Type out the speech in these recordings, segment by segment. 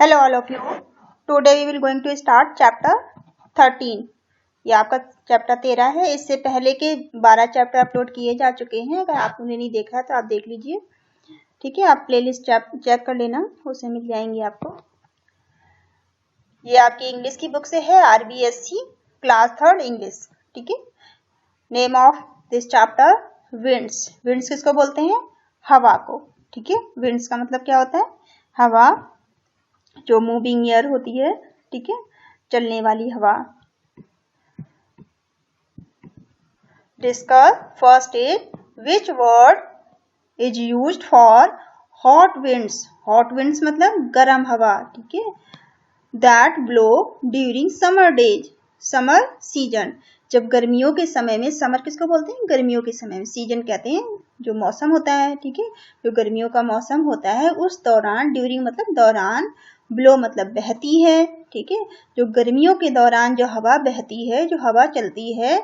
Hello all of you. Today we will going to start chapter 13. ये आपका chapter 13 है। इससे पहले के 12 चैप्टर अपलोड किए जा चुके हैं। अगर आपने नहीं देखा तो आप देख लीजिए, ठीक है। आप प्लेलिस्ट चेक कर लेना, उसे मिल जाएंगी आपको। ये आपकी इंग्लिश की बुक से है, RBSC क्लास 3 इंग्लिश, ठीक है। Name of this chapter winds. Winds किसको बोलते हैं? हवा को, ठीक है। विंड्स का मतलब क्या होता है? हवा, जो मूविंग एयर होती है, ठीक है, चलने वाली हवा। Discuss first is which word is used for hot winds. Hot winds मतलब गर्म हवा, ठीक है। That blow during summer days, summer season. जब गर्मियों के समय में, समर किसको बोलते हैं? गर्मियों के समय में। सीजन कहते हैं जो मौसम होता है, ठीक है, जो गर्मियों का मौसम होता है उस दौरान। ड्यूरिंग मतलब दौरान, ब्लो मतलब बहती है, ठीक है। जो गर्मियों के दौरान जो हवा बहती है, जो हवा चलती है,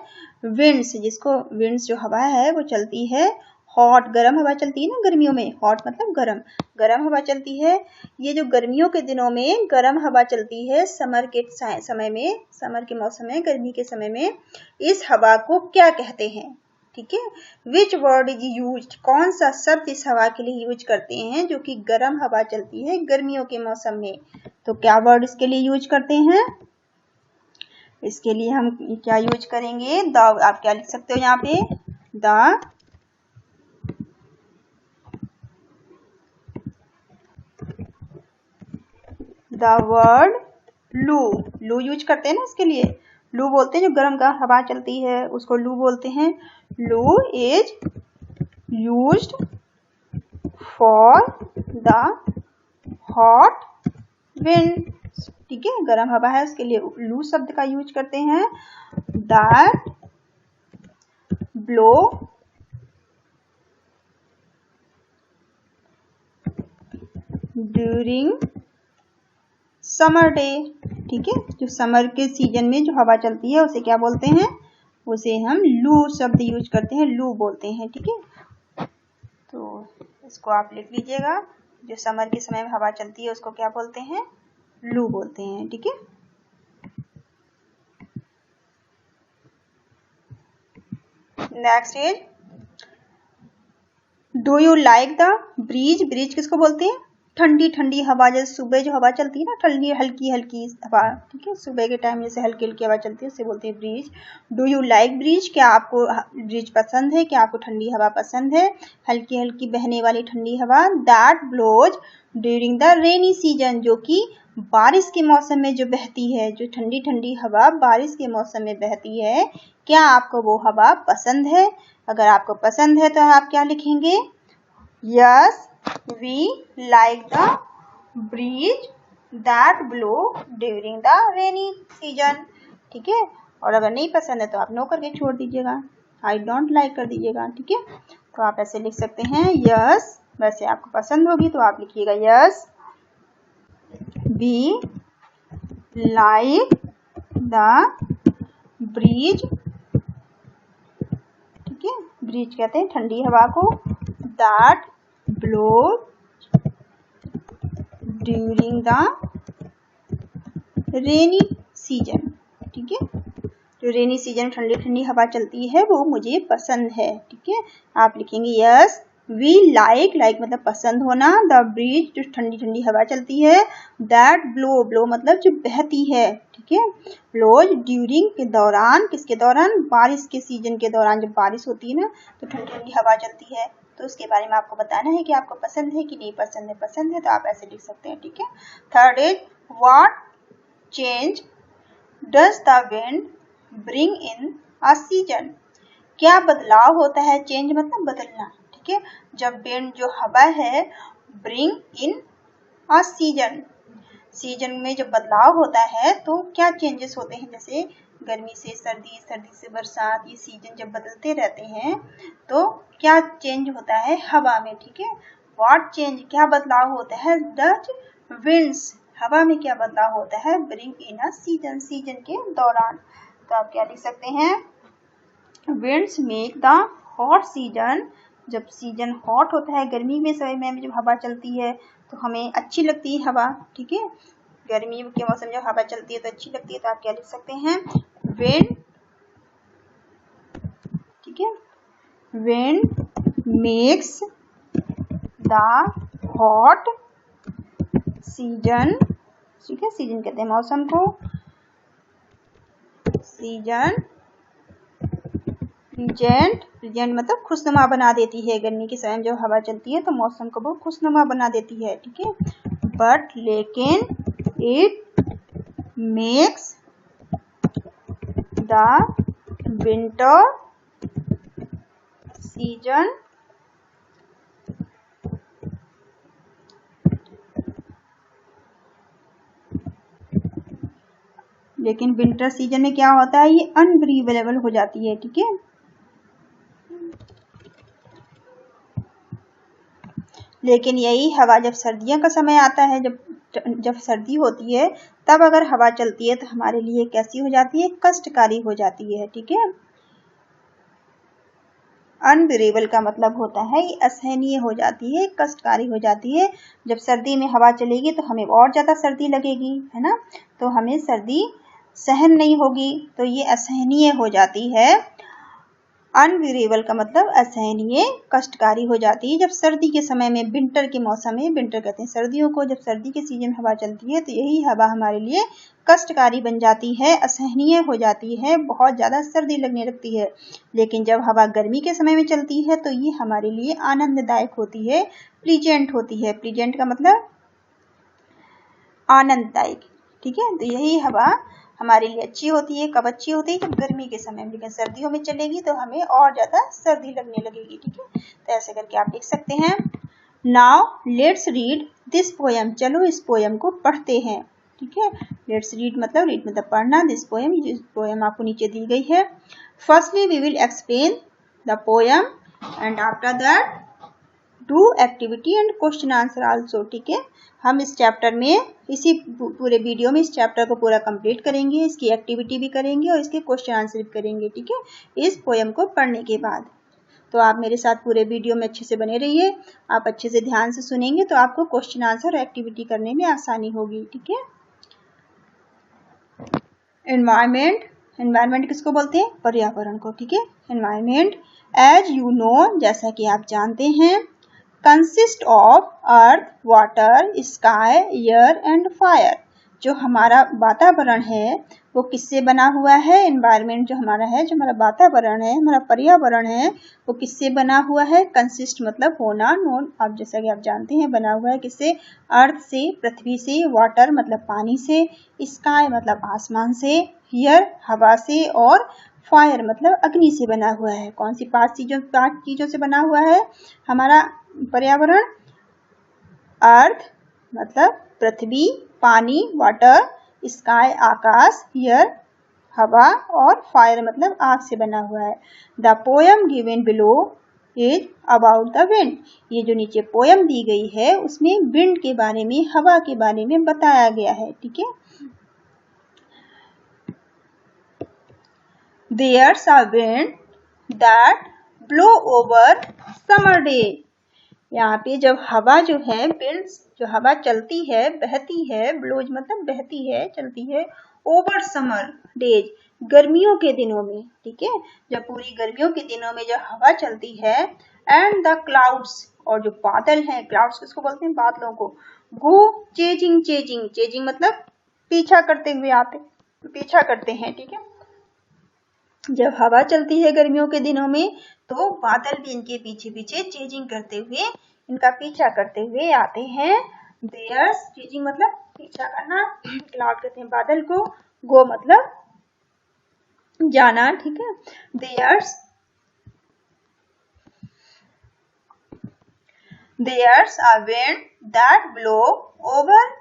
विंड्स, जिसको विंड्स जो हवा है वो चलती है हॉट, गर्म हवा चलती है ना गर्मियों में। हॉट मतलब गर्म, गर्म हवा चलती है। ये जो गर्मियों के दिनों में गर्म हवा चलती है, समर के समय में, समर के मौसम में, गर्मी के समय में, इस हवा को क्या कहते हैं, ठीक है। विच वर्ड इज यूज्ड, कौन सा शब्द इस हवा के लिए यूज करते हैं जो कि गर्म हवा चलती है गर्मियों के मौसम में? तो क्या वर्ड इसके लिए यूज करते हैं? इसके लिए हम क्या यूज करेंगे? द, आप क्या लिख सकते हो यहाँ पे? द वर्ड लू। लू यूज करते हैं ना इसके लिए। लू बोलते हैं जो गर्म का हवा चलती है, उसको लू बोलते हैं। लू is used for the hot wind, ठीक है। गर्म हवा है उसके लिए लू शब्द का यूज करते हैं। That blow during summer day, ठीक है। जो समर के सीजन में जो हवा चलती है उसे क्या बोलते हैं? उसे हम लू शब्द यूज करते हैं, लू बोलते हैं, ठीक है। तो इसको आप लिख लीजिएगा, जो समर के समय में हवा चलती है उसको क्या बोलते हैं? लू बोलते हैं, ठीक है। Next is do you like the breeze. Breeze किसको बोलते हैं? ठंडी ठंडी हवा, जैसे सुबह जो हवा चलती है ना, ठंडी हल्की हल्की हवा, ठीक है। सुबह के टाइम जैसे हल्की हल्की हवा चलती है उसे बोलते हैं breeze. Do you like breeze, क्या आपको ब्रीज पसंद है? क्या आपको ठंडी हवा पसंद है? हल्की हल्की बहने वाली ठंडी हवा। That blows during the rainy season, जो कि बारिश के मौसम में जो बहती है, जो ठंडी ठंडी हवा बारिश के मौसम में बहती है, क्या आपको वो हवा पसंद है? अगर आपको पसंद है तो आप क्या लिखेंगे? Yes we like the breeze that blow during the rainy season, ठीक है। और अगर नहीं पसंद है तो आप नो करके छोड़ दीजिएगा, आई डोंट लाइक कर दीजिएगा, ठीक है। तो आप ऐसे लिख सकते हैं यस। वैसे आपको पसंद होगी तो आप लिखिएगा yes we like the breeze, ठीक है। ब्रीज कहते हैं ठंडी हवा को। That blow during the rainy season, ठीक है। जो रेनी सीजन ठंडी ठंडी हवा चलती है वो मुझे पसंद है, ठीक है। आप लिखेंगे यस वी लाइक, लाइक मतलब पसंद होना, द ब्रीज जो ठंडी ठंडी हवा चलती है, दैट ब्लो, ब्लो मतलब जो बहती है, ठीक है। ब्लोज ड्यूरिंग के दौरान, किसके दौरान? बारिश के सीजन के दौरान। जब बारिश होती है ना तो ठंडी ठंडी हवा चलती है, तो उसके बारे में आपको बताना है कि आपको पसंद है कि नहीं पसंद है। पसंद है तो आप ऐसे लिख सकते हैं, ठीक है। Third is what change does the wind bring in a season. क्या बदलाव होता है? चेंज मतलब बदलना, ठीक है। जब विंड जो हवा है, bring in a season, season में जब बदलाव होता है तो क्या चेंजेस होते हैं? जैसे गर्मी से सर्दी, सर्दी से बरसात, ये सीजन जब बदलते रहते हैं तो क्या चेंज होता है हवा में, ठीक है। व्हाट चेंज, क्या बदलाव होता है? डज विंड्स, हवा में क्या बदलाव होता है? Bring in a season, season के दौरान। तो आप क्या लिख सकते हैं? Winds make the hot season, जब सीजन हॉट होता है, गर्मी में समय में जब हवा चलती है तो हमें अच्छी लगती है हवा, ठीक है। गर्मी के मौसम जब हवा चलती है तो अच्छी लगती है, तो आप क्या लिख सकते हैं, विंड, ठीक है, wind makes the hot season, ठीक है, सीजन कहते हैं मौसम को, सीजन प्लीजेंट, प्लीजेंट मतलब खुशनुमा बना देती है। गर्मी के समय जब हवा चलती है तो मौसम को बहुत खुशनुमा बना देती है, ठीक है। बट लेकिन it makes the winter season लेकिन विंटर सीजन में क्या होता है, ये अनब्रीवेबल हो जाती है, ठीक है। लेकिन यही हवा जब सर्दियों का समय आता है, जब सर्दी होती है, तब अगर हवा चलती है तो हमारे लिए कैसी हो जाती है, कष्टकारी हो जाती है, ठीक है। अनबिरेबल का मतलब होता है ये असहनीय हो जाती है, कष्टकारी हो जाती है। जब सर्दी में हवा चलेगी तो हमें और ज़्यादा सर्दी लगेगी, है ना, तो हमें सर्दी सहन नहीं होगी, तो ये असहनीय हो जाती है। अनबिरेबल का मतलब असहनीय, कष्टकारी हो जाती है। जब सर्दी के समय में, विंटर के मौसम में, विंटर कहते हैं सर्दियों को, जब सर्दी के सीजन हवा चलती है तो यही हवा हमारे लिए कष्टकारी बन जाती है, असहनीय हो जाती है, बहुत ज़्यादा सर्दी लगने लगती है। लेकिन जब हवा गर्मी के समय में चलती है तो ये हमारे लिए आनंददायक होती है, प्लीजेंट होती है। प्लीजेंट का मतलब आनंददायक, ठीक है। तो यही हवा हमारे लिए अच्छी होती है। कब अच्छी होती है, जब गर्मी के समय में, लेकिन सर्दियों में चलेगी तो हमें और ज़्यादा सर्दी लगने लगेगी, ठीक है। तो ऐसे करके आप लिख सकते हैं। Now let's read this poem, चलो इस पोयम को पढ़ते हैं, ठीक है। लेट्स रीड मतलब पढ़ना, दिस पोयम, ये पोयम आपको नीचे दी गई है। Firstly we will explain the poem and after that do activity and question answer also, ठीक है। हम इस चैप्टर में, इसी पूरे वीडियो में इस चैप्टर को पूरा कंप्लीट करेंगे, इसकी एक्टिविटी भी करेंगे और इसके क्वेश्चन आंसर भी करेंगे, ठीक है, इस पोयम को पढ़ने के बाद। तो आप मेरे साथ पूरे वीडियो में अच्छे से बने रहिए। आप अच्छे से ध्यान से सुनेंगे तो आपको क्वेश्चन आंसर और एक्टिविटी करने में आसानी होगी, ठीक है। एनवायरमेंट, एनवायरमेंट किसको बोलते हैं, पर्यावरण को, ठीक है। एनवायरमेंट एज यू नो, जैसा कि आप जानते हैं, consist of earth, water, sky, air and fire. जो हमारा वातावरण है वो किससे बना हुआ है, एनवायरमेंट जो हमारा है, जो हमारा वातावरण है, हमारा पर्यावरण है, वो किससे बना हुआ है। कंसिस्ट मतलब होना, नोन, आप जैसा कि आप जानते हैं, बना हुआ है किससे, अर्थ से, पृथ्वी से, वाटर मतलब पानी से, स्काई मतलब आसमान से, एयर हवा से, और फायर मतलब अग्नि से बना हुआ है। कौन सी पांच चीजों से बना हुआ है हमारा पर्यावरण। अर्थ मतलब पृथ्वी, पानी वाटर, स्काई आकाश, एयर हवा, और फायर मतलब आग से बना हुआ है। The poem given below is about the wind. ये जो नीचे पोयम दी गई है उसमें विंड के बारे में, हवा के बारे में बताया गया है, ठीक है। There's a wind that blow over summer day। यहाँ पे जब हवा जो है, विंड्स जो हवा चलती है, बहती है, ब्लोज मतलब बहती है, चलती है, ओवर समर डेज गर्मियों के दिनों में, ठीक है। जब पूरी गर्मियों के दिनों में जब हवा चलती है, एंड द क्लाउड्स, और जो बादल हैं, क्लाउड्स किसको बोलते हैं, बादलों को, गो चेजिंग, चेजिंग, चेजिंग मतलब पीछा करते हुए आते, पीछा करते हैं, ठीक है। जब हवा चलती है गर्मियों के दिनों में तो बादल भी इनके पीछे पीछे चेजिंग करते हुए, इनका पीछा करते हुए आते हैं। देयर्स, चेजिंग मतलब पीछा करना, क्लाउड कहते हैं बादल को, गो मतलब जाना, ठीक है। There's a wind that blow over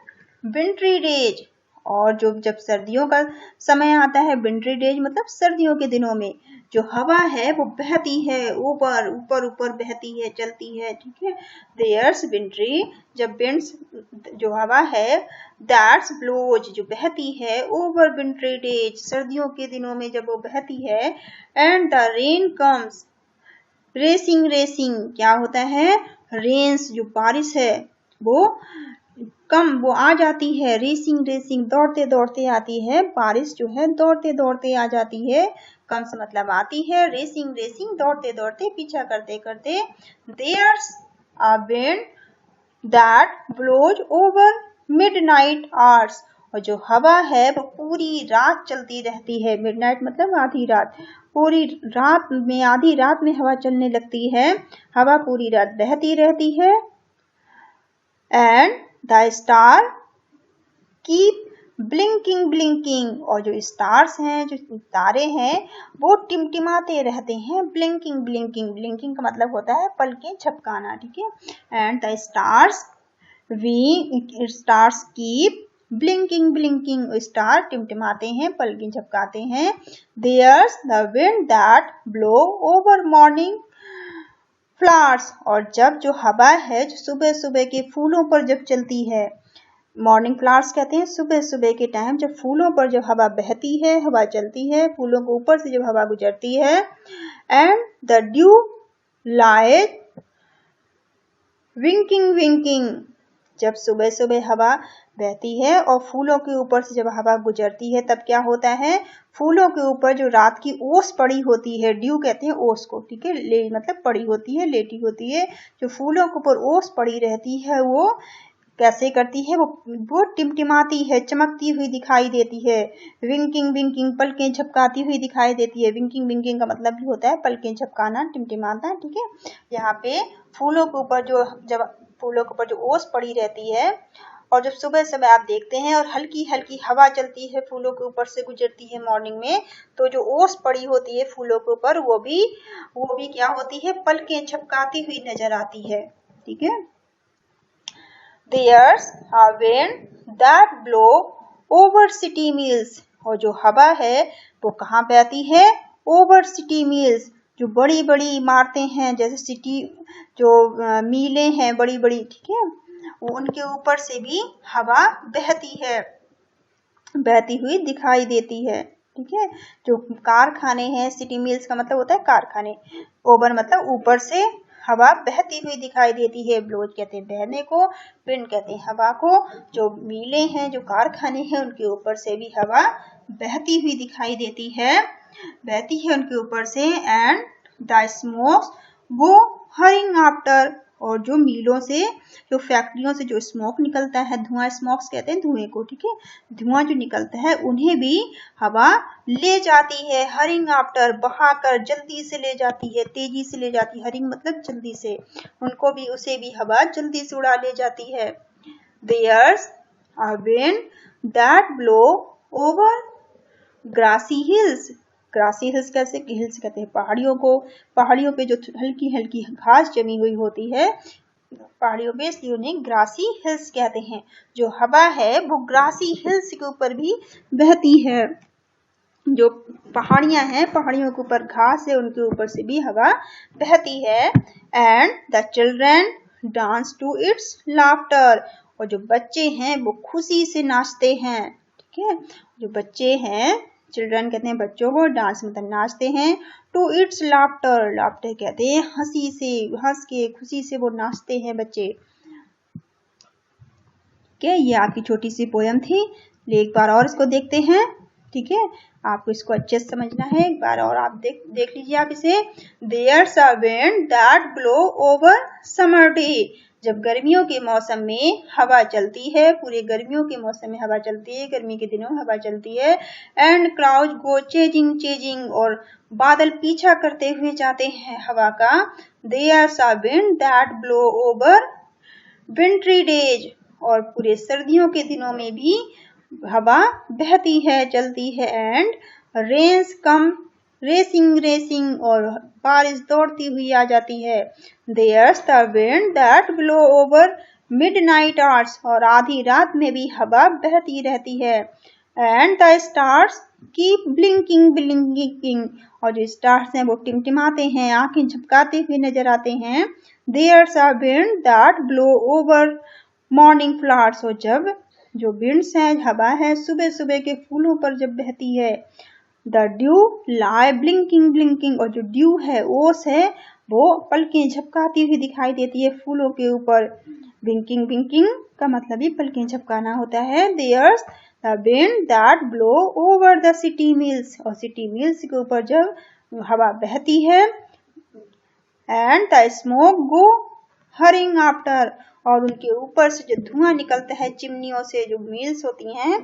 wintry days. और जब सर्दियों का समय आता है, विंट्री डेज मतलब सर्दियों के दिनों में, जो हवा है वो बहती है, ऊपर ऊपर ऊपर बहती है, चलती है, ठीक है। देयर्स विंट्री, जब विंड्स जो हवा है, दैट्स ब्लोज जो बहती है, ओवर विंट्री डेज सर्दियों के दिनों में जब वो बहती है, and the rain comes racing, racing क्या होता है, रेन्स जो बारिश है, वो आ जाती है, रेसिंग रेसिंग दौड़ते दौड़ते आती है, बारिश जो है दौड़ते दौड़ते आ जाती है, कम से मतलब आती है, रेसिंग रेसिंग दौड़ते दौड़ते पीछा करते करते। There's a wind that blows over midnight hours, और जो हवा है वो पूरी रात चलती रहती है। मिडनाइट मतलब आधी रात, पूरी रात में, आधी रात में हवा चलने लगती है, हवा पूरी रात बहती रहती है। And the star keep blinking blinking, और जो स्टार्स हैं, जो तारे हैं, वो टिमटिमाते रहते हैं। ब्लिंकिंग ब्लिंकिंग, ब्लिंकिंग का मतलब होता है पलकें झपकाना, ठीक है। And the stars keep blinking blinking, star टिमटिमाते हैं, पलकें झपकाते हैं। There's the wind that blow over morning flowers, और जब जो हवा है जो सुबह सुबह के फूलों पर जब चलती है, मॉर्निंग फ्लावर्स कहते हैं सुबह सुबह के टाइम जब फूलों पर जब हवा बहती है, हवा चलती है, फूलों के ऊपर से जब हवा गुजरती है। And the due lies winking winking, जब सुबह सुबह हवा बहती है और फूलों के ऊपर से जब हवा गुजरती है, तब क्या होता है, फूलों के ऊपर जो रात की ओस पड़ी होती है, ड्यू कहते हैं ओस को, ठीक है, ले मतलब पड़ी होती है, लेटी होती है, जो फूलों के ऊपर ओस पड़ी रहती है, वो कैसे करती है, वो टिमटिमाती है, चमकती हुई दिखाई देती है। विंकिंग विंकिंग, पलकें झपकाती हुई दिखाई देती है। विंकिंग विंकिंग का मतलब भी होता है पलकें झपकाना, टिमटिमाना, ठीक है। यहाँ पे फूलों के ऊपर जब फूलों के ऊपर जो ओस पड़ी रहती है, और जब सुबह सुबह आप देखते हैं और हल्की हल्की हवा चलती है, फूलों के ऊपर से गुजरती है मॉर्निंग में, तो जो ओस पड़ी होती है फूलों के ऊपर, वो भी क्या होती है, पलकें झपकाती हुई नजर आती है, ठीक है। There's a wind that blow over city mills, और जो हवा है वो कहाँ बहती है, ओवर सिटी मिल्स, जो बड़ी बड़ी इमारतें हैं, जैसे सिटी जो मीलें हैं बड़ी बड़ी, ठीक है, उनके ऊपर से भी हवा बहती है, बहती हुई दिखाई देती है, ठीक है। जो कारखाने हैं, सिटी मिल्स का मतलब होता है कारखाने, ओवर मतलब ऊपर से हवा बहती हुई दिखाई देती है। ब्लोज कहते हैं बहने को, विंड कहते हैं हवा को। जो मीलें हैं, जो कारखाने हैं, उनके ऊपर से भी हवा बहती हुई दिखाई देती है, बहती है उनके ऊपर से। And the smokes go hurrying after, और जो मीलों से, जो फैक्ट्रियों से जो स्मोक निकलता है, धुआं, स्मोक्स कहते हैं धुएं को, ठीक है, धुआं जो निकलता है उन्हें भी हवा ले जाती है। हरिंग आफ्टर, बहाकर, जल्दी से ले जाती है, तेजी से ले जाती है। हरिंग मतलब जल्दी से, उनको भी, उसे भी हवा जल्दी से उड़ा ले जाती है। There's a wind that blow over grassy hills, grassy hills कैसे, हिल्स कहते हैं पहाड़ियों को, पहाड़ियों पे जो हल्की हल्की घास जमी हुई होती है पहाड़ियों पे, इसलिए उन्हें ग्रासी हिल्स कहते हैं। जो हवा है वो ग्रासी हिल्स के ऊपर भी बहती है, जो पहाड़ियां हैं, पहाड़ियों के ऊपर घास है, उनके ऊपर से भी हवा बहती है। And the children dance to its laughter, और जो बच्चे हैं वो खुशी से नाचते हैं, ठीक है। जो बच्चे हैं, चिल्ड्रन कहते हैं बच्चों को, डांस मतलब नाचते हैं, टू इट्स लाफ्टर, लाफ्टर कहते हैं हंसी से, हंस के खुशी से वो नाचते हैं बच्चे। ठीक है, ये आपकी छोटी सी पोयम थी, एक बार और इसको देखते हैं, ठीक है। आपको इसको अच्छे से समझना है, एक बार और आप देख लीजिए आप इसे। There's a wind that blow over summer day, जब गर्मियों के मौसम में हवा चलती है, पूरे गर्मियों के मौसम में हवा चलती है, गर्मी के दिनों में हवा चलती है। And clouds go chasing chasing, और बादल पीछा करते हुए जाते हैं हवा का। There's a wind that blow over wintry days, और पूरे सर्दियों के दिनों में भी हवा बहती है, चलती है। And rains come racing racing, और बारिश दौड़ती हुई आ जाती है। There's the wind that blow over midnight hours, और आधी रात में भी हवा बहती रहती है। And the stars keep blinking blinking, और जो स्टार्स हैं वो टिमटिमाते हैं, आंखें झपकाते हुए नजर आते हैं। There's a wind that blow over morning flowers, और जब जो विंड्स है, हवा है, सुबह सुबह के फूलों पर जब बहती है। The due lie blinking blinking, और जो ड्यू है, ओस है, वो पलकें झपकाती हुई दिखाई देती है फूलों के ऊपर। विंकिंग विंकिंग का मतलब ही पलकें झपकाना होता है। There's the wind that blow over the city mills, और सिटी मिल्स के ऊपर जब हवा बहती है, and the smoke go hurrying after, और उनके ऊपर से जो धुआं निकलता है चिमनियों से, जो मिल्स होती हैं,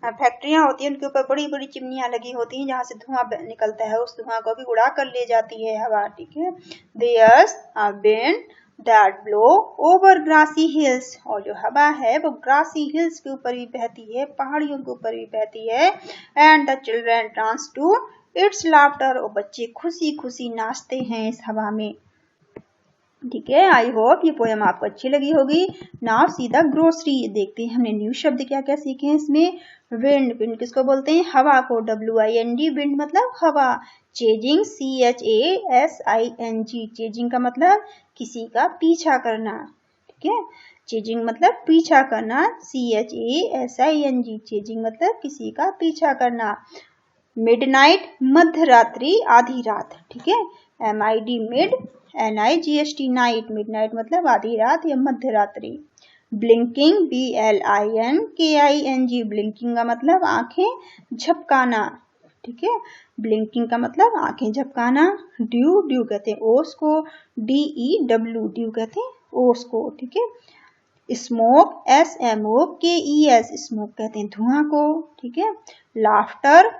फैक्ट्रियां होती हैं, उनके ऊपर बड़ी बड़ी चिमनियां लगी होती हैं जहां से धुआं निकलता है, उस धुआं को भी उड़ा कर ले जाती है हवा, ठीक है। There's a wind that blow over grassy hills, और जो हवा है वो ग्रासी हिल्स के ऊपर भी बहती है, पहाड़ियों के ऊपर भी बहती है। And the children dance to its laughter, और बच्चे खुशी खुशी नाचते हैं इस हवा में, ठीक है। आई होप ये पोयम आपको अच्छी लगी होगी। नाउ सी द ग्रोसरी, देखते हैं हमने न्यू शब्द क्या क्या सीखे हैं इसमें। विंड, विंड किसको बोलते हैं? हवा को, WIND, विंड मतलब हवा। चेजिंग, CHASING, चेजिंग का मतलब किसी का पीछा करना, ठीक है। चेजिंग मतलब पीछा करना, CHASING, चेजिंग मतलब किसी का पीछा करना। मिडनाइट, मध्य रात्रि, आधी रात, ठीक है। MID, mid, NIGHT, night, midnight मतलब आधी रात या मध्य रात्रि। ब्लिंकिंग, BLINKING, ब्लिंकिंग का मतलब आंखें झपकाना, ठीक है। ब्लिंकिंग का मतलब आंखें झपकाना। ड्यू, ड्यू कहते हैं ओस को, DEW, ड्यू कहते हैं ओस को, ठीक है। स्मोक, SMOKES, स्मोक कहते हैं धुआं को, ठीक है। लाफ्टर,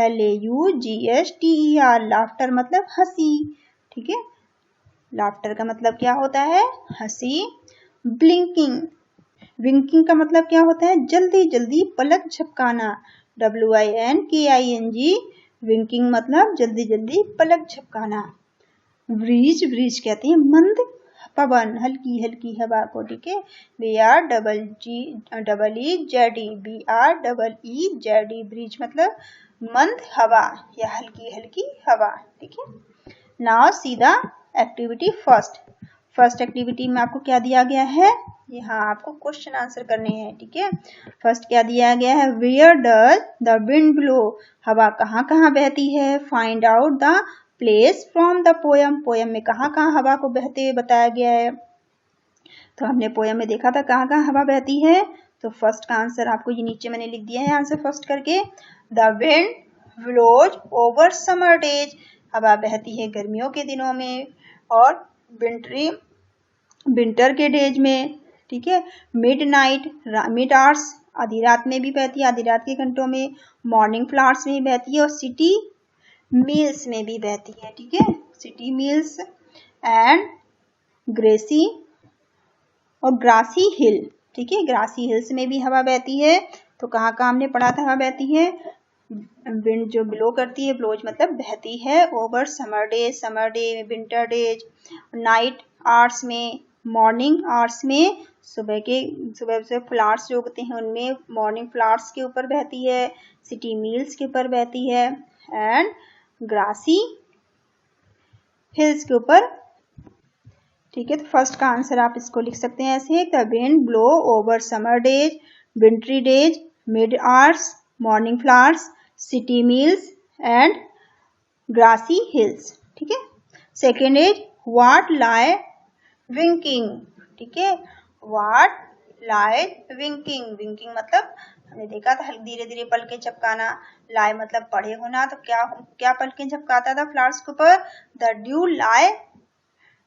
LAUGHTER, लाफ्टर मतलब हंसी, ठीक है। लाफ्टर का मतलब क्या होता है? हंसी। ब्लिंकिंग, विंकिंग का मतलब क्या होता है? जल्दी जल्दी पलक झपकाना, WINKING, विंकिंग मतलब जल्दी जल्दी पलक झपकाना। ब्रीज, ब्रीज कहते हैं मंद पवन, हल्की हल्की हवा को, ठीक है। BREEZED, ब्रीज मतलब मंद हवा या हल्की हल्की हवा, ठीक है। Now see the activity first. First activity में आपको क्या दिया गया है? यहाँ आपको क्वेश्चन आंसर करने हैं, ठीक है। फर्स्ट क्या दिया गया है? Where does the wind blow, हवा कहाँ कहाँ बहती है। Find out the place from the poem, poem में कहाँ कहाँ हवा को बहते हुए बताया गया है। तो हमने पोयम में देखा था कहाँ कहाँ हवा बहती है। तो फर्स्ट का आंसर आपको ये नीचे मैंने लिख दिया है आंसर फर्स्ट करके। The wind blows over summer days, हवा बहती है गर्मियों के दिनों में और विंटर के डेज में, ठीक है। मिडनाइट, मिड आवर्स, आधी रात में भी बहती है, आधी रात के घंटों में। मॉर्निंग फ्लावर्स में भी बहती है और सिटी मिल्स में भी बहती है, ठीक है। सिटी मिल्स एंड ग्रेसी और ग्रासी हिल, ठीक है। ग्रासी हिल्स में भी हवा बहती है। तो कहाँ कहाँ हमने पढ़ा था हवा बहती है? विंड जो ब्लो करती है, ब्लोज मतलब बहती है, over summer day, winter days, night hours में, मॉर्निंग आवर्स में, सुबह से फ्लावर्स जो उगते हैं उनमें मॉर्निंग फ्लावर्स के ऊपर बहती है, सिटी मिल्स के ऊपर बहती है एंड ग्रासी हिल्स के ऊपर, ठीक है। तो फर्स्ट का आंसर आप इसको लिख सकते हैं ऐसे, the wind blow over summer days, wintry days, mid hours, morning flowers, city mills and grassy hills, ठीक है। Second is what lie winking, ठीक है। व्हाट लाई विंकिंग, विंकिंग मतलब हमने देखा था धीरे धीरे पलकें झपकाना। लाई मतलब पड़े होना, तो क्या पलकें झपकाता था फ्लावर्स के ऊपर? द ड्यू लाई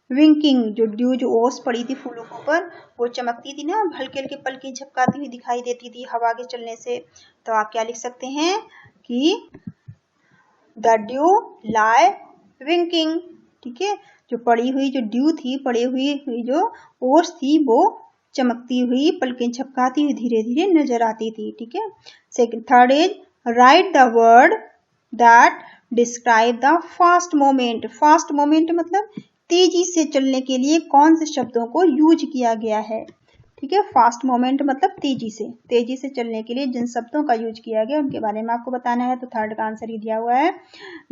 विंकिंग, जो ड्यू जो ओस पड़ी थी फूलों के ऊपर वो चमकती थी ना, हल्के हल्के पलकें झपकाती हुई दिखाई देती थी हवा के चलने से। तो आप क्या लिख सकते हैं कि द ड्यू लाई विंकिंग, ठीक है। जो पड़ी हुई जो ड्यू थी, पड़ी हुई जो ओस थी वो चमकती हुई पलकें झपकाती हुई धीरे धीरे नजर आती थी, ठीक है। Second, third is right the word that describe the fast moment. Fast moment मतलब तेजी से चलने के लिए कौन से शब्दों को यूज किया गया है, ठीक है। फास्ट मोमेंट मतलब तेजी से चलने के लिए जिन शब्दों का यूज किया गया उनके बारे में आपको बताना है। तो थर्ड का आंसर ही दिया हुआ है।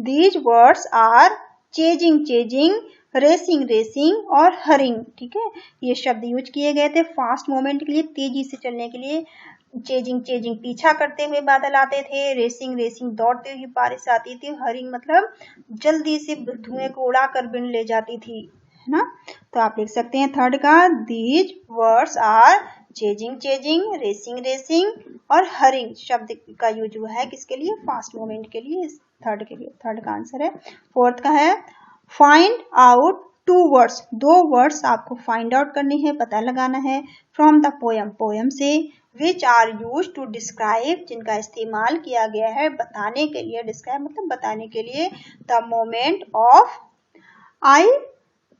These words are chasing, racing और हरिंग, ठीक है। ये शब्द यूज किए गए थे फास्ट मोमेंट के लिए, तेजी से चलने के लिए। चेजिंग पीछा करते हुए बादल आते थे, रेसिंग दौड़ते हुए बारिश आती थी, हरिंग मतलब जल्दी से धुएं को उड़ाकर विंड ले जाती थी, है ना। तो आप लिख सकते हैं थर्ड का, these words are chasing chasing, racing racing और हरिंग शब्द का यूज हुआ है किसके लिए, फास्ट मूवमेंट के लिए, थर्ड के लिए, थर्ड का आंसर है। फोर्थ का है फाइंड आउट टू वर्ड्स, दो वर्ड्स आपको फाइंड आउट करने हैं, पता लगाना है, फ्रॉम द पोयम, पोयम से, which are use to describe, जिनका इस्तेमाल किया गया है बताने के लिए, डिस्क्राइब मतलब बताने के लिए, the moment of I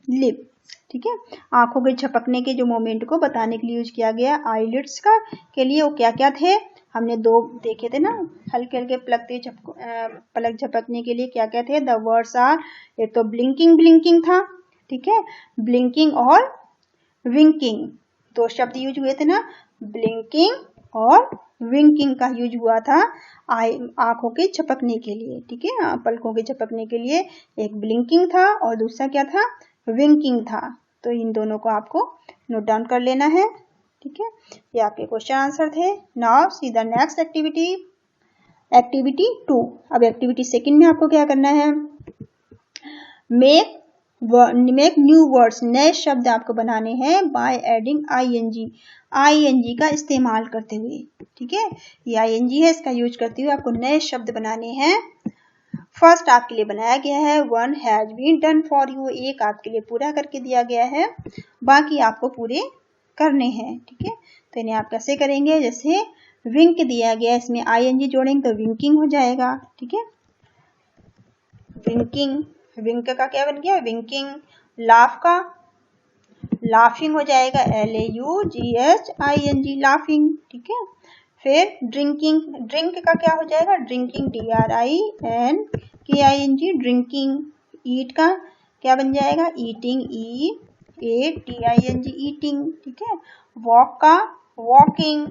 lip, ठीक है, आंखों के झपकने के जो मोमेंट को बताने के लिए यूज किया गया। आईलिड्स का के लिए वो क्या क्या थे, हमने दो देखे थे ना, हल्के हल्के पलक झपकने के लिए क्या क्या थे, द वर्ड्स आर, एक तो ब्लिंकिंग ब्लिंकिंग था, ठीक है, ब्लिंकिंग और विंकिंग, दो शब्द यूज हुए थे ना, ब्लिंकिंग और विंकिंग का यूज हुआ था आंखों के झपकने के लिए, ठीक है, पलकों के झपकने के लिए, एक ब्लिंकिंग था और दूसरा क्या था, विंकिंग था। तो इन दोनों को आपको नोट डाउन कर लेना है, ठीक है, ये आपके क्वेश्चन आंसर थे। Now see the next activity, activity 2। अब एक्टिविटी सेकंड में आपको क्या करना है, मेक न्यू वर्ड्स, नए शब्द आपको बनाने हैं बाय एडिंग आईएनजी, आईएनजी का इस्तेमाल करते हुए, ठीक है, ये आईएनजी है, इसका यूज करते हुए आपको नए शब्द बनाने हैं। फर्स्ट आपके लिए बनाया गया है one has been done for you, एक आपके लिए पूरा करके दिया गया है, बाकी आपको पूरे करने हैं, ठीक है। तो इन्हें आप कैसे करेंगे, जैसे विंक दिया गया, इसमें आईएनजी जोड़ेंगे तो विंकिंग हो जाएगा, ठीक है, विंकिंग, विंक का क्या बन गया, विंकिंग, लाफ का लाफिंग हो जाएगा, LAUGHING लाफिंग, ठीक है। फिर ड्रिंकिंग, ड्रिंक का क्या हो जाएगा, ड्रिंकिंग, DRINKING ड्रिंकिंग। ईट का क्या बन जाएगा, ईटिंग, EATING ईटिंग, ठीक है। वॉक का वॉकिंग,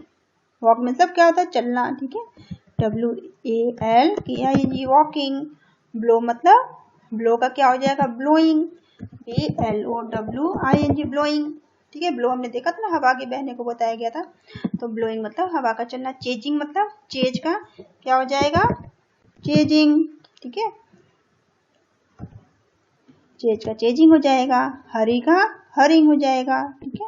वॉक मतलब क्या होता है, चलना, ठीक है, WALKING वॉकिंग। ब्लो मतलब, ब्लो का क्या हो जाएगा, ब्लोइंग, BLOWING ब्लोइंग, ठीक है, ब्लो हमने देखा था ना, हवा के बहने को बताया गया था, तो ब्लोइंग मतलब हवा का चलना। चेजिंग मतलब, चेज का क्या हो जाएगा, चेजिंग, ठीक है, चेज का चेजिंग हो जाएगा। हरी का हरिंग हो जाएगा, ठीक है।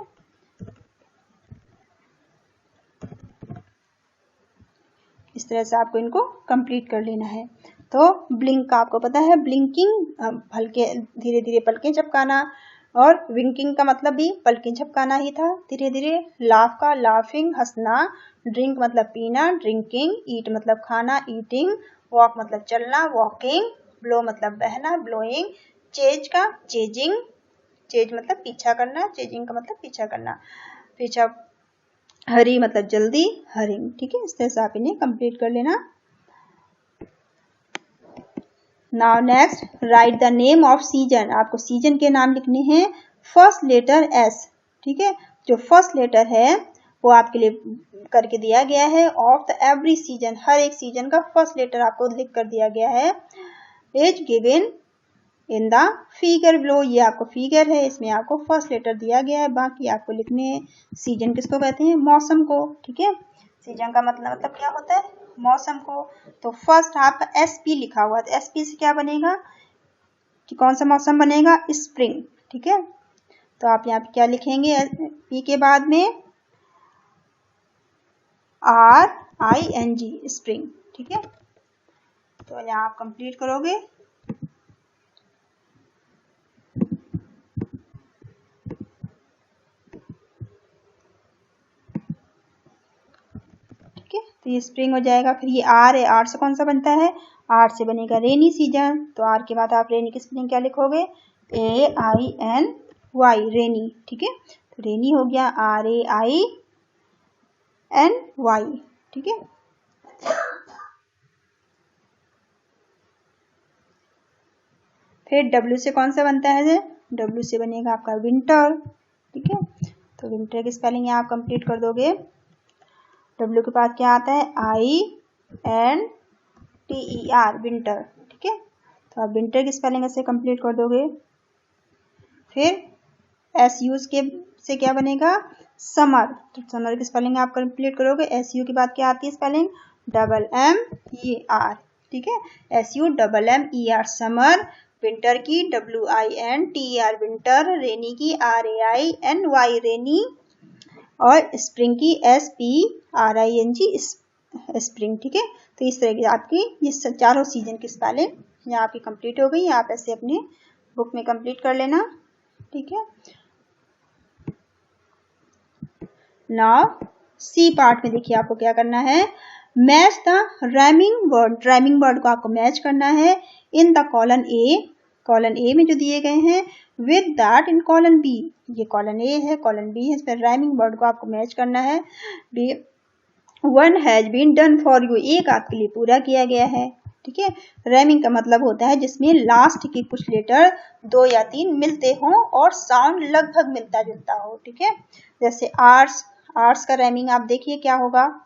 इस तरह से आपको इनको कंप्लीट कर लेना है। तो ब्लिंक का आपको पता है, ब्लिंकिंग हल्के धीरे धीरे पलकें झपकाना, और विंकिंग का मतलब भी पलकें झपकाना ही था धीरे धीरे। लाफ का लाफिंग हंसना, ड्रिंक मतलब पीना, ड्रिंकिंग, ईट मतलब खाना, ईटिंग, वॉक मतलब चलना, वॉकिंग, ब्लो मतलब बहना, ब्लोइंग, चेज का चेजिंग, चेज मतलब पीछा करना, चेजिंग का मतलब पीछा करना, पीछा, हरी मतलब जल्दी, हरिंग, ठीक है। इस तरह से आप इन्हें कंप्लीट कर लेना। Now next, right the name off season, आपको सीजन के नाम लिखने हैं, फर्स्ट लेटर S, ठीक है, जो फर्स्ट लेटर है वो आपके लिए करके दिया गया है। ऑफ द एवरी सीजन, हर एक सीजन का फर्स्ट लेटर आपको लिख कर दिया गया है। Is given in the figure below, ये आपको फिगर है, इसमें आपको फर्स्ट लेटर दिया गया है, बाकी आपको लिखने हैं। सीजन किसको कहते हैं, मौसम को, ठीक है, सीजन का मतलब क्या होता है, मौसम को। तो फर्स्ट आपका SP लिखा हुआ है, तो SP से क्या बनेगा, कि कौन सा मौसम बनेगा, स्प्रिंग, ठीक है। तो आप यहाँ पे क्या लिखेंगे, P के बाद में RING स्प्रिंग, ठीक है। तो यहाँ आप कंप्लीट करोगे। तो ये स्प्रिंग हो जाएगा। फिर ये R है, R से कौन सा बनता है, R से बनेगा रेनी सीजन, तो R के बाद आप रेनी की स्पेलिंग क्या लिखोगे, AINY रेनी, ठीक है, तो रेनी हो गया RAINY, ठीक है। फिर W से कौन सा बनता है, W से बनेगा आपका विंटर, ठीक है, तो विंटर की स्पेलिंग आप कंप्लीट कर दोगे। W के बाद क्या आता है, INTER विंटर, ठीक है, तो आप विंटर की स्पेलिंग ऐसे कंप्लीट कर दोगे। फिर SU के से क्या बनेगा, समर, तो समर की स्पेलिंग आप कंप्लीट करोगे। SU के बाद क्या आती है स्पेलिंग, MMER, ठीक है, SUMMER, समर। विंटर की WINTER विंटर, रेनी की RAINY रेनी, और स्प्रिंग की SPRING स्प्रिंग। ठीक है, तो इस तरह की आपकी ये चारों सीजन की स्पेलिंग यहाँ आपकी कंप्लीट हो गई। आप ऐसे अपने बुक में कंप्लीट कर लेना। ठीक है, नाउ सी पार्ट में देखिए आपको क्या करना है, match the rhyming word. Rhyming word को आपको मैच करना है इन द कॉलन ए में जो दिए गए हैं, with that in colon B. ये कॉलन ए है, कॉलन बी है, इस पर राइमिंग वर्ड को आपको मैच करना है। One has been done for you, एक आपके लिए पूरा किया गया है। ठीक है, राइमिंग का मतलब होता है जिसमें लास्ट के कुछ लेटर 2 या 3 मिलते हों और साउंड लगभग मिलता जुलता हो। ठीक है, जैसे आर्ट्स का राइमिंग आप देखिए क्या होगा।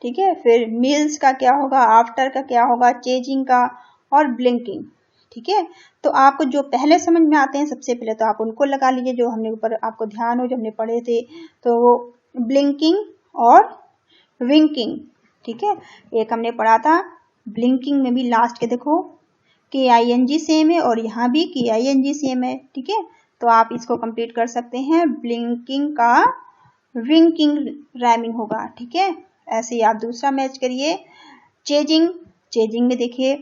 ठीक है, फिर मिल्स का क्या होगा, आफ्टर का क्या होगा, चेजिंग का, और ब्लिंकिंग। ठीक है, तो आपको जो पहले समझ में आते हैं सबसे पहले तो आप उनको लगा लीजिए, जो हमने ऊपर आपको ध्यान हो, जो हमने पढ़े थे। तो वो ब्लिंकिंग और विंकिंग। ठीक है, एक हमने पढ़ा था ब्लिंकिंग में भी लास्ट के देखो KING सेम है और यहाँ भी KING सेम है। ठीक है, तो आप इसको कंप्लीट कर सकते हैं। ब्लिंकिंग का विंकिंग राइमिंग होगा। ठीक है, ऐसे ही आप दूसरा मैच करिए। चेजिंग में देखिए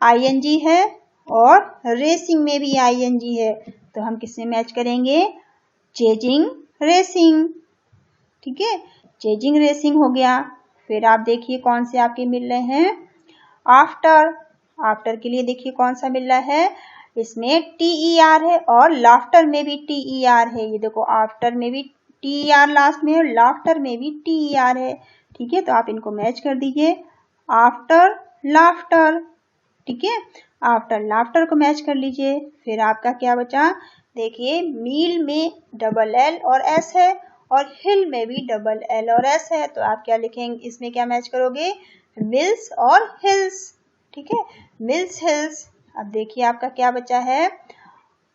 ING है और रेसिंग में भी ING है, तो हम किससे मैच करेंगे, चेजिंग रेसिंग। ठीक है, चेजिंग रेसिंग हो गया। फिर आप देखिए कौन से आपके मिल रहे हैं, आफ्टर के लिए देखिए कौन सा मिल रहा है, इसमें TER है और लाफ्टर में भी TER है। ये देखो आफ्टर में भी TER लास्ट में है, लाफ्टर में भी TER है। ठीक है, तो आप इनको मैच कर दीजिए, आफ्टर लाफ्टर। ठीक है, आफ्टर लाफ्टर को मैच कर लीजिए। फिर आपका क्या बचा, देखिए मील में LL और S है और हिल में भी LL और S है, तो आप क्या लिखेंगे, इसमें क्या मैच करोगे, मिल्स और हिल्स। ठीक है, मिल्स हिल्स। अब देखिए आपका क्या बचा है,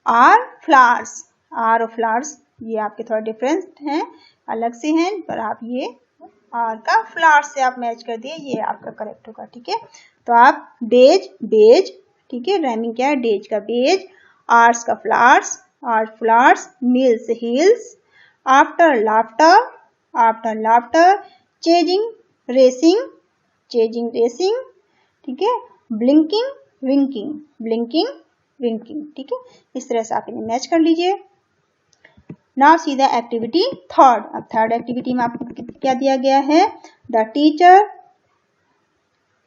आर फ्लावर्स। आर और फ्लावर्स ये आपके थोड़ा डिफरेंस हैं, अलग से हैं, पर आप ये आर का फ्लावर्स से आप मैच कर दिए, ये आपका करेक्ट होगा। ठीक है, तो आप बेज। ठीक है, राइमिंग क्या है, डेज का बेज, आर्स का flowers, hours flowers, mills hills, after laughter, chasing racing. ठीक है, ब्लिंकिंग विंकिंग। ठीक है, इस तरह से आप इन्हें मैच कर लीजिए। Now see the activity third. अब थर्ड एक्टिविटी में आपको क्या दिया गया है, the teacher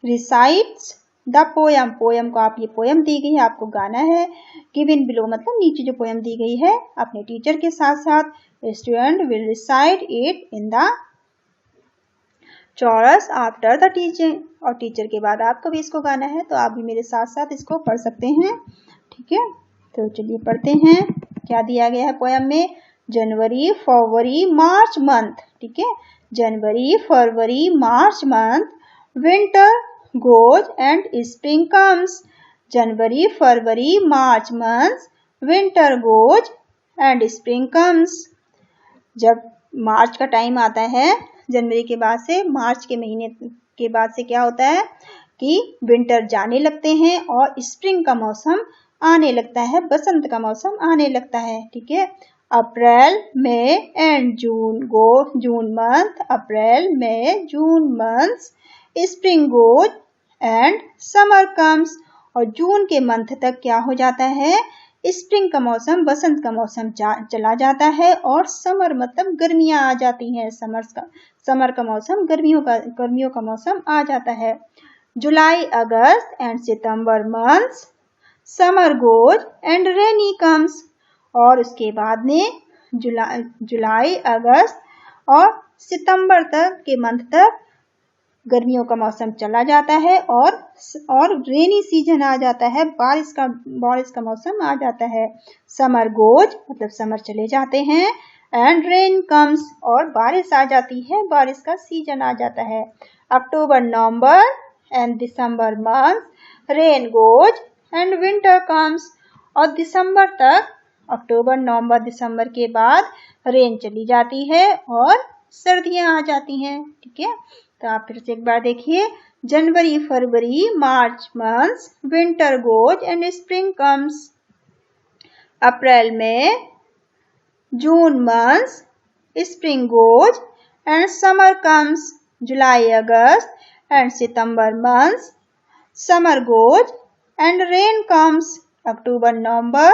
recites the poem. Poem को आप, ये पोयम दी गई है, आपको गाना है। गिवन बिलो मतलब नीचे जो पोयम दी गई है अपने टीचर के साथ साथ, student will recite it in the chorus after the teacher. और टीचर के बाद आपको भी इसको गाना है, तो आप भी मेरे साथ साथ इसको पढ़ सकते हैं। ठीक है, तो चलिए पढ़ते हैं क्या दिया गया है पोयम में, जनवरी फरवरी मार्च मंथ। ठीक है, January February March month, winter goes and spring comes। January February March month, winter goes and spring comes। जब मार्च का टाइम आता है, जनवरी के बाद से मार्च के महीने के बाद से क्या होता है कि विंटर जाने लगते हैं और स्प्रिंग का मौसम आने लगता है, बसंत का मौसम आने लगता है। ठीक है, April May and June month, April May June months, spring goes and summer comes. और जून के मंथ तक क्या हो जाता है, स्प्रिंग का मौसम, बसंत का मौसम चला जाता है और समर मतलब गर्मियां आ जाती हैं। समर का मौसम, गर्मियों का मौसम आ जाता है। July August and September months, summer goes and rainy comes. और उसके बाद में जुलाई अगस्त और सितंबर तक के मंथ तक गर्मियों का मौसम चला जाता है और रेनी सीजन आ जाता है, बारिश का मौसम आ जाता है। समर गोज मतलब समर चले जाते हैं, एंड रेन कम्स और बारिश आ जाती है, बारिश का सीजन आ जाता है। October November and December month, rain goes and winter comes. और दिसंबर तक, अक्टूबर नवंबर दिसंबर के बाद रेन चली जाती है और सर्दियां आ जाती हैं। ठीक है, तो आप फिर से एक बार देखिए, January February March months, winter goes and spring comes. April में, June months, spring goes and summer comes. July August and September months, summer goes and rain comes. October November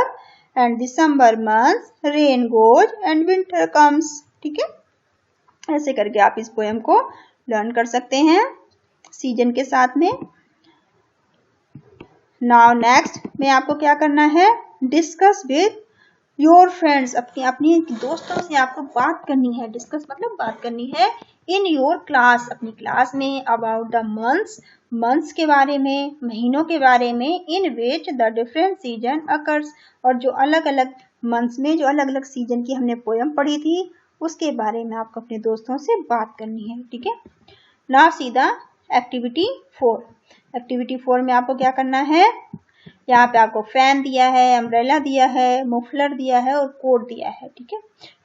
and December months, rain goes and winter comes. ठीक है, ऐसे करके आप इस poem को learn कर सकते हैं सीजन के साथ में। नाउ नेक्स्ट में आपको क्या करना है, डिस्कस विद योर फ्रेंड्स। अपनी दोस्तों से आपको बात करनी है, डिस्कस मतलब बात करनी है, इन योर क्लास, अपनी क्लास में, अबाउट द मंथ्स के बारे में, महीनों के बारे में, in which the different season occurs, और जो अलग अलग मंथ्स में जो अलग अलग सीजन की हमने पोएम पढ़ी थी उसके बारे में आपको अपने दोस्तों से बात करनी है। ठीक है, नाउ सीधा एक्टिविटी 4। एक्टिविटी 4 में आपको क्या करना है, यहाँ पे आपको फैन दिया है, अम्ब्रेला दिया है, मफलर दिया है और कोट दिया है। ठीक है,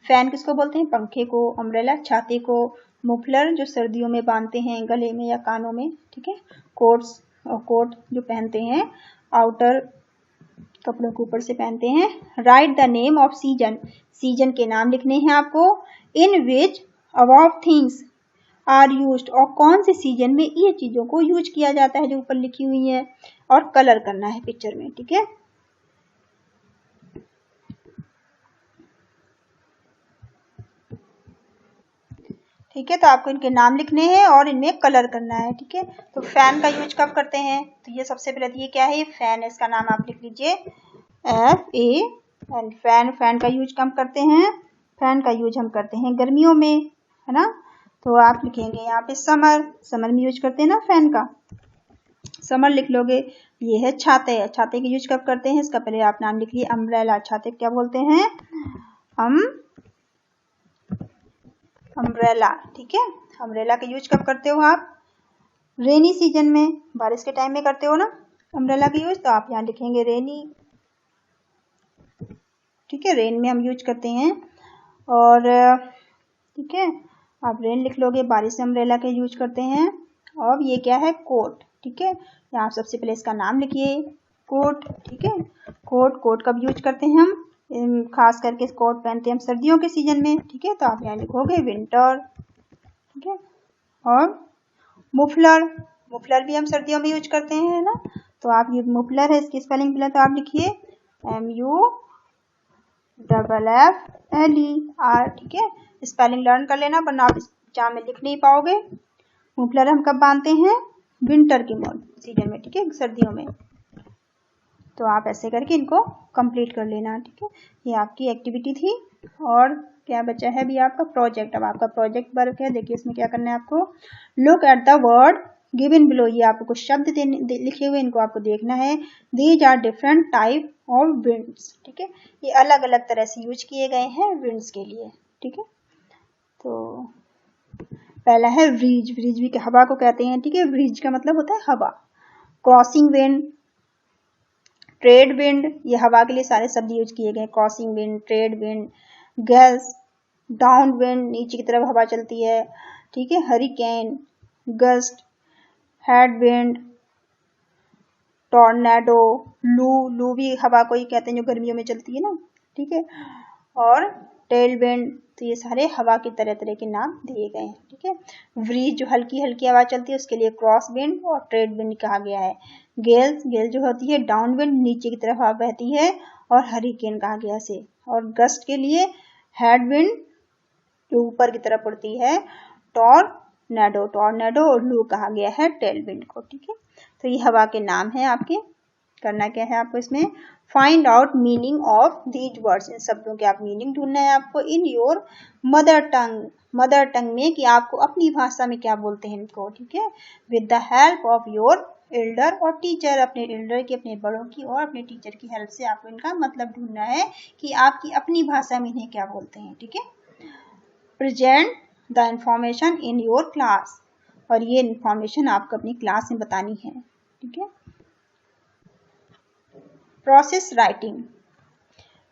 फैन किसको बोलते हैं, पंखे को, अम्ब्रेला छाते को, मफलर जो सर्दियों में बांधते हैं गले में या कानों में। ठीक है, कोट जो पहनते हैं आउटर कपड़ों के ऊपर से पहनते हैं। Right the name off season, season के नाम लिखने हैं आपको। इन विच अबव थिंग्स आर यूज्ड, और कौन से सीजन में ये चीजों को यूज किया जाता है जो ऊपर लिखी हुई है, और कलर करना है पिक्चर में। ठीक है, ठीक है, तो आपको इनके नाम लिखने हैं और इनमें कलर करना है। ठीक है, तो फैन का यूज कब करते हैं, तो ये सबसे पहले ये क्या है, फैन है, इसका नाम आप लिख लीजिए FAN। फैन का यूज कब करते हैं, फैन का यूज हम करते हैं गर्मियों में, है ना। तो आप लिखेंगे यहाँ पे समर में यूज करते हैं ना फैन का, समर लिख लोगे। ये है छाते, छाते का यूज कब करते हैं, इसका पहले आप नाम लिखिए अम्ब्रेला। छाते क्या बोलते हैं, अम्ब्रेला। ठीक है, अम्ब्रेला का यूज कब करते हो आप, रेनी सीजन में, बारिश के टाइम में करते हो ना अम्ब्रेला का यूज, तो आप यहाँ लिखेंगे रेनी। ठीक है, रेन में हम यूज करते हैं, और ठीक है आप रेन लिख लोगे, बारिश में अम्ब्रेला का यूज करते हैं। अब ये क्या है, कोट। ठीक है, यहाँ सबसे पहले इसका नाम लिखिए, कोट। ठीक है, कोट कब यूज करते हैं हम, खास करके कोट पहनते हैं हम सर्दियों के सीजन में। ठीक है, तो आप यहाँ लिखोगे विंटर। ठीक है, और मुफलर भी हम सर्दियों में यूज करते हैं ना, तो आप ये मुफलर है, इसकी स्पेलिंग पहले तो आप लिखिए MUFFLER। ठीक है, स्पेलिंग लर्न कर लेना, वरना आप एग्जाम में लिख नहीं पाओगे। मुफलर हम कब बांधते हैं, विंटर के सीजन में। ठीक है, सर्दियों में। तो आप ऐसे करके इनको कंप्लीट कर लेना। ठीक है, ये आपकी एक्टिविटी थी, और क्या बचा है अभी आपका प्रोजेक्ट। अब आपका प्रोजेक्ट वर्क है, देखिए इसमें क्या करना है आपको, look at the word given below. ये आपको कुछ शब्द लिखे हुए, इनको आपको देखना है। These are different type of winds. ठीक है, ये अलग अलग तरह से यूज किए गए हैं विंड्स के लिए। ठीक है, तो पहला है ब्रीज, ब्रीज भी हवा को कहते हैं। ठीक है, ब्रीज का मतलब होता है हवा। क्रॉसिंग विंड, ट्रेड विंड, ये हवा के लिए सारे शब्द यूज किए गए, crossing wind, trade wind. Gas, down wind, नीचे की तरफ हवा चलती है। ठीक है, hurricane, gust, head wind, tornado, लू भी हवा को ही कहते हैं जो गर्मियों में चलती है ना। ठीक है, और टेल विंड, तो ये सारे हवा की तरह तरह के नाम दिए गए हैं। ठीक है, ब्रीज जो हल्की हल्की हवा चलती है उसके लिए क्रॉस विंड और ट्रेड विंड कहा गया है। गेल जो होती है डाउन विंड, नीचे की तरफ हवा बहती है, और हरिकेन कहा गया से। और गस्ट के लिए हेड विंड जो ऊपर की तरफ उड़ती है, टॉर्नेडो और लू कहा गया है टेल विंड को। ठीक है, तो ये हवा के नाम है आपके। करना क्या है आपको इसमें, find out meaning of these words, इन शब्दों के आप मीनिंग ढूंढना है आपको इन योर मदर टंग में, कि आपको अपनी भाषा में क्या बोलते हैं इनको। ठीक है, with the help of your Elder और टीचर, अपने एल्डर की, अपने बड़ों की और अपने टीचर की हेल्प से आपको इनका मतलब ढूंढना है कि आपकी अपनी भाषा में इन्हें क्या बोलते हैं। ठीक है, present the information in your class, और ये इंफॉर्मेशन आपको अपनी क्लास में बतानी है। ठीक है, process writing,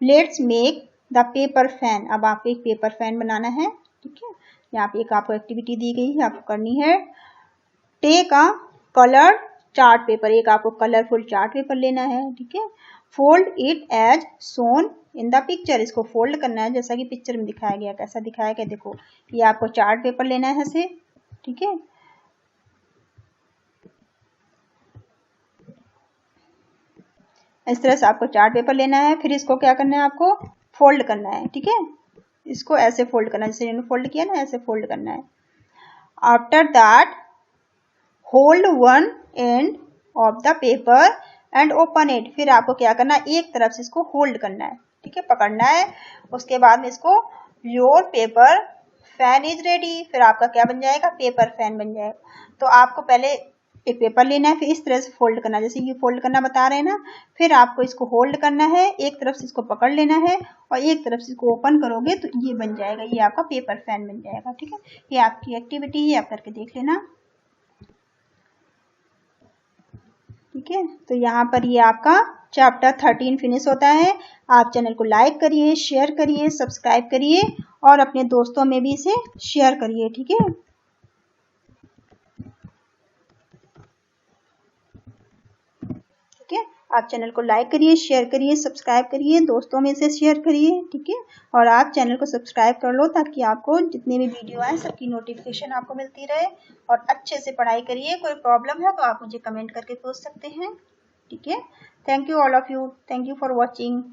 let's make the paper fan. अब आपको एक पेपर फैन बनाना है। ठीक है, यहाँ पे एक आपको एक्टिविटी दी गई है, आपको करनी है। Take a colour chart paper, एक आपको कलरफुल चार्ट पेपर लेना है, ठीक है। Fold it as shown in the picture, इसको फोल्ड करना है जैसा कि पिक्चर में दिखाया गया। कैसा दिखाया गया देखो, ये आपको चार्ट पेपर लेना है ऐसे, ठीक है। इस तरह से आपको चार्ट पेपर लेना है, फिर इसको क्या करना है, आपको फोल्ड करना है, ठीक है। इसको ऐसे फोल्ड करना है, जैसे इन्होंने फोल्ड किया ना, ऐसे फोल्ड करना है। After that hold one end of the paper and open it, फिर आपको क्या करना है, एक तरफ से इसको होल्ड करना है, ठीक है, पकड़ना है। उसके बाद में इसको your paper fan is ready, फिर आपका क्या बन जाएगा, पेपर फैन बन जाएगा। तो आपको पहले एक पेपर लेना है, फिर इस तरह से फोल्ड करना है, जैसे ये फोल्ड करना बता रहे हैं ना, फिर आपको इसको होल्ड करना है, एक तरफ से इसको पकड़ लेना है और एक तरफ से इसको ओपन करोगे तो ये बन जाएगा, ये आपका पेपर फैन बन जाएगा, ठीक है। ये आपकी एक्टिविटी है, आप करके देख लेना, ठीक है। तो यहाँ पर ये आपका चैप्टर 13 फिनिश होता है। आप चैनल को लाइक करिए, शेयर करिए, सब्सक्राइब करिए और अपने दोस्तों में भी इसे शेयर करिए, ठीक है। ठीक है, आप चैनल को लाइक करिए, शेयर करिए, सब्सक्राइब करिए, दोस्तों में इसे शेयर करिए, ठीक है। और आप चैनल को सब्सक्राइब कर लो ताकि आपको जितने भी वीडियो आए सबकी नोटिफिकेशन आपको मिलती रहे। और अच्छे से पढ़ाई करिए, कोई प्रॉब्लम है तो आप मुझे कमेंट करके पूछ सकते हैं, ठीक है। Thank you all of you, thank you for watching.